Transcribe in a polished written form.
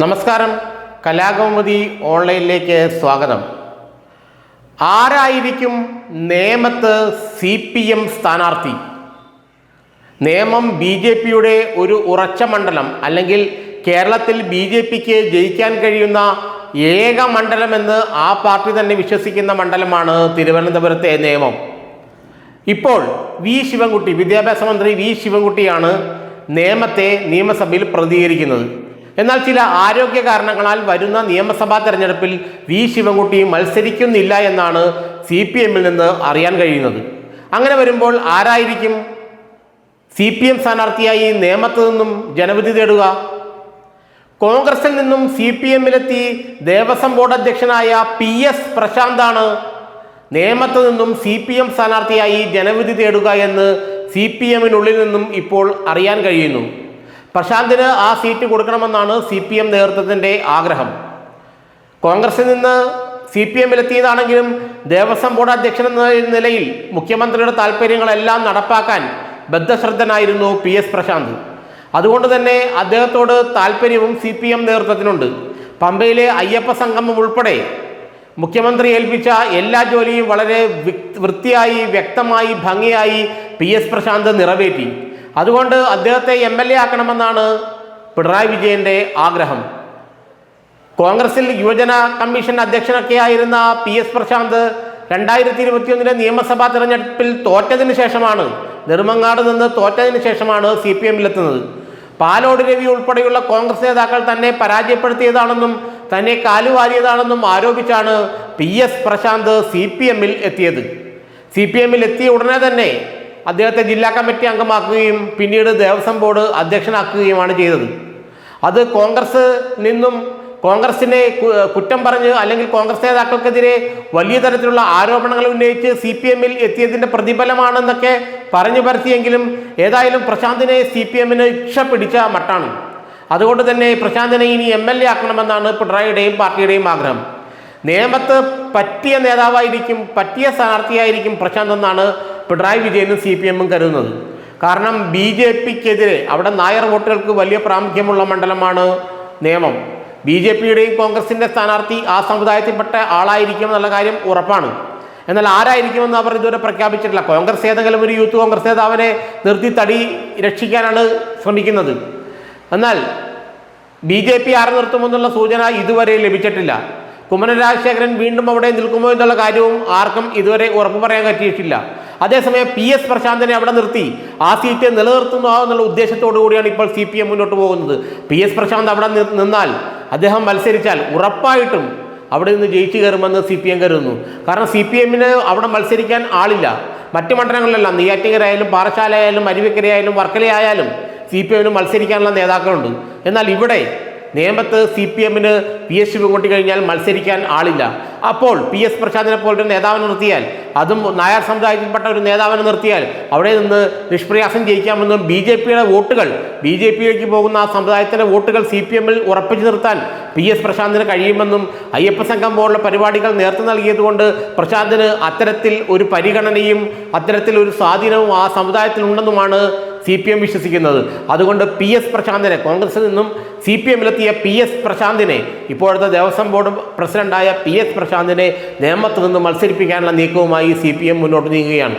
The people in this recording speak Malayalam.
നമസ്കാരം. കലാകൗമുദി ഓൺലൈനിലേക്ക് സ്വാഗതം. ആരായിരിക്കും നേമത്ത് CPM സ്ഥാനാർത്ഥി? നേമം BJPയുടെ ഒരു ഉറച്ച മണ്ഡലം, അല്ലെങ്കിൽ കേരളത്തിൽ BJPക്ക് ജയിക്കാൻ കഴിയുന്ന ഏക മണ്ഡലമെന്ന് ആ പാർട്ടി തന്നെ വിശ്വസിക്കുന്ന മണ്ഡലമാണ് തിരുവനന്തപുരത്തെ നേമം. ഇപ്പോൾ ശിവൻകുട്ടി, വിദ്യാഭ്യാസ മന്ത്രി ശിവൻകുട്ടിയാണ് നേമത്തെ നിയമസഭയിൽ പ്രതികരിക്കുന്നത്. എന്നാൽ ചില ആരോഗ്യ കാരണങ്ങളാൽ വരുന്ന നിയമസഭാ തെരഞ്ഞെടുപ്പിൽ ശിവൻകുട്ടി മത്സരിക്കുന്നില്ല എന്നാണ് CPMൽ നിന്ന് അറിയാൻ കഴിയുന്നത്. അങ്ങനെ വരുമ്പോൾ ആരായിരിക്കും CPM സ്ഥാനാർത്ഥിയായി നേമത്ത് നിന്നും ജനവിധി തേടുക? കോൺഗ്രസിൽ നിന്നും CPMലെത്തി ദേവസ്വം ബോർഡ് അധ്യക്ഷനായ PS പ്രശാന്താണ് നേമത്ത് നിന്നും CPM സ്ഥാനാർത്ഥിയായി ജനവിധി തേടുക എന്ന് CPMനുള്ളിൽ നിന്നും ഇപ്പോൾ അറിയാൻ കഴിയുന്നു. പ്രശാന്തിന് ആ സീറ്റ് കൊടുക്കണമെന്നാണ് CPM നേതൃത്വത്തിൻ്റെ ആഗ്രഹം. കോൺഗ്രസിൽ നിന്ന് CPMലെത്തിയതാണെങ്കിലും ദേവസ്വം ബോർഡ് അധ്യക്ഷൻ എന്ന നിലയിൽ മുഖ്യമന്ത്രിയുടെ താല്പര്യങ്ങളെല്ലാം നടപ്പാക്കാൻ ബദ്ധശ്രദ്ധനായിരുന്നു PS പ്രശാന്ത്. അതുകൊണ്ട് തന്നെ അദ്ദേഹത്തോട് താല്പര്യവും CPM നേതൃത്വത്തിനുണ്ട്. പമ്പയിലെ അയ്യപ്പ സംഗമം ഉൾപ്പെടെ മുഖ്യമന്ത്രി ഏൽപ്പിച്ച എല്ലാ ജോലിയും വളരെ വൃത്തിയായി, വ്യക്തമായി, ഭംഗിയായി PS പ്രശാന്ത് നിറവേറ്റി. അതുകൊണ്ട് അദ്ദേഹത്തെ MLA ആക്കണമെന്നാണ് പിണറായി വിജയന്റെ ആഗ്രഹം. കോൺഗ്രസിൽ യുവജന കമ്മീഷൻ അധ്യക്ഷനൊക്കെ ആയിരുന്ന PS പ്രശാന്ത് 2021 നിയമസഭാ തെരഞ്ഞെടുപ്പിൽ തോറ്റതിന് ശേഷമാണ്, നെടുമങ്ങാട് നിന്ന് തോറ്റതിന് ശേഷമാണ് CPMലെത്തുന്നത്. പാലോട് രവി ഉൾപ്പെടെയുള്ള കോൺഗ്രസ് നേതാക്കൾ തന്നെ പരാജയപ്പെടുത്തിയതാണെന്നും തന്നെ കാലുവാരിയതാണെന്നും ആരോപിച്ചാണ് PS പ്രശാന്ത് CPMൽ എത്തിയത്. CPMൽ എത്തിയ ഉടനെ തന്നെ അദ്ദേഹത്തെ ജില്ലാ കമ്മിറ്റി അംഗമാക്കുകയും പിന്നീട് ദേവസ്വം ബോർഡ് അധ്യക്ഷനാക്കുകയുമാണ് ചെയ്തത്. അത് കോൺഗ്രസിനെ കുറ്റം പറഞ്ഞ്, അല്ലെങ്കിൽ കോൺഗ്രസ് നേതാക്കൾക്കെതിരെ വലിയ തരത്തിലുള്ള ആരോപണങ്ങൾ ഉന്നയിച്ച് CPMൽ എത്തിയതിൻ്റെ പ്രതിഫലമാണെന്നൊക്കെ പറഞ്ഞു പരത്തിയെങ്കിലും ഏതായാലും പ്രശാന്തിനെ CPMന് ഇച്ഛ പിടിച്ച മട്ടാണ്. അതുകൊണ്ട് തന്നെ പ്രശാന്തിനെ ഇനി MLA ആക്കണമെന്നാണ് പിണറായിയുടെയും പാർട്ടിയുടെയും ആഗ്രഹം. നേമത്ത് പറ്റിയ നേതാവായിരിക്കും, പറ്റിയ സ്ഥാനാർത്ഥിയായിരിക്കും പ്രശാന്ത് എന്നാണ് പിണറായി വിജയനും CPMും കരുതുന്നത്. കാരണം BJPക്കെതിരെ അവിടെ നായർ വോട്ടുകൾക്ക് വലിയ പ്രാമുഖ്യമുള്ള മണ്ഡലമാണ് നേമം. BJPയുടെയും കോൺഗ്രസിൻ്റെ സ്ഥാനാർത്ഥി ആ സമുദായത്തിൽപ്പെട്ട ആളായിരിക്കും എന്നുള്ള കാര്യം ഉറപ്പാണ്. എന്നാൽ ആരായിരിക്കുമെന്ന് അവർ ഇതുവരെ പ്രഖ്യാപിച്ചിട്ടില്ല. കോൺഗ്രസ് ഏതെങ്കിലും ഒരു യൂത്ത് കോൺഗ്രസ് നേതാവിനെ നിർത്തി തടി രക്ഷിക്കാനാണ് ശ്രമിക്കുന്നത്. എന്നാൽ BJP ആരെ നിർത്തുമെന്നുള്ള സൂചന ഇതുവരെ ലഭിച്ചിട്ടില്ല. കുമ്മനം രാജശേഖരൻ വീണ്ടും അവിടെ നിൽക്കുമോ എന്നുള്ള കാര്യവും ആർക്കും ഇതുവരെ ഉറപ്പ് പറയാൻ പറ്റിയിട്ടില്ല. അതേസമയം PS പ്രശാന്തിനെ അവിടെ നിർത്തി ആ സീറ്റ് നിലനിർത്തുന്നു എന്നുള്ള ഉദ്ദേശത്തോടു കൂടിയാണ് ഇപ്പോൾ CPM മുന്നോട്ട് പോകുന്നത്. PS പ്രശാന്ത് അവിടെ നിന്നാൽ, അദ്ദേഹം മത്സരിച്ചാൽ ഉറപ്പായിട്ടും അവിടെ നിന്ന് ജയിച്ചു കയറുമെന്ന് CPM കരുതുന്നു. കാരണം CPMന് അവിടെ മത്സരിക്കാൻ ആളില്ല. മറ്റു മണ്ഡലങ്ങളിലെല്ലാം നെയ്യാറ്റിൻകരയായാലും പാറശാലയായാലും അരുവിക്കരയായാലും വർക്കലയായാലും CPMന് മത്സരിക്കാനുള്ള നേതാക്കളുണ്ട്. എന്നാൽ ഇവിടെ നേമത്ത് CPMന് PS ശിവൻകുട്ടി കഴിഞ്ഞാൽ മത്സരിക്കാൻ ആളില്ല. അപ്പോൾ PS പ്രശാന്തിനെ പോലൊരു നേതാവിനെ നിർത്തിയാൽ, അതും നായർ സമുദായത്തിൽപ്പെട്ട ഒരു നേതാവിനെ നിർത്തിയാൽ അവിടെ നിന്ന് നിഷ്പ്രയാസം ജയിക്കാമെന്നും BJPയുടെ വോട്ടുകൾ, BJPയിലേക്ക് പോകുന്ന ആ സമുദായത്തിൻ്റെ വോട്ടുകൾ CPMൽ ഉറപ്പിച്ചു നിർത്താൻ PS പ്രശാന്തിന് കഴിയുമെന്നും അയ്യപ്പ സംഘം പോലുള്ള പരിപാടികൾ നേതൃത്വം നൽകിയതുകൊണ്ട് പ്രശാന്തിന് അത്തരത്തിൽ ഒരു പരിഗണനയും അത്തരത്തിൽ ഒരു സ്വാധീനവും ആ സമുദായത്തിലുണ്ടെന്നുമാണ് CPM വിശ്വസിക്കുന്നത്. അതുകൊണ്ട് PS പ്രശാന്തിനെ, കോൺഗ്രസിൽ നിന്നും CPMലെത്തിയ PS പ്രശാന്തിനെ, ഇപ്പോഴത്തെ ദേവസ്വം ബോർഡ് പ്രസിഡന്റായ PS പ്രശാന്തിനെ നേമത്ത് നിന്ന് മത്സരിപ്പിക്കാനുള്ള നീക്കവുമായി CPM മുന്നോട്ട് നീങ്ങുകയാണ്.